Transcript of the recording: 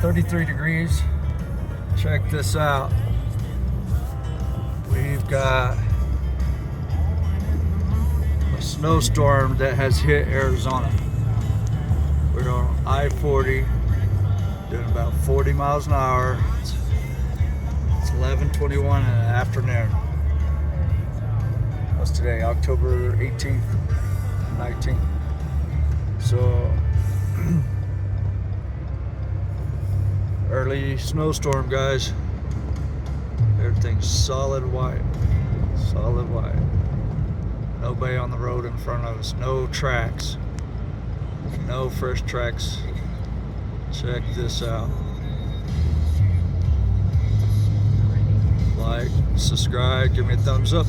33 degrees. Check this out. We've got a snowstorm that has hit Arizona. We're on I-40, doing about 40 miles an hour. It's 11:21 in the afternoon. What's today? October 18th, 19th. So early snowstorm, guys. Everything's solid white. Solid white. Nobody on the road in front of us. No tracks. No fresh tracks. Check this out. Like, subscribe, give me a thumbs up.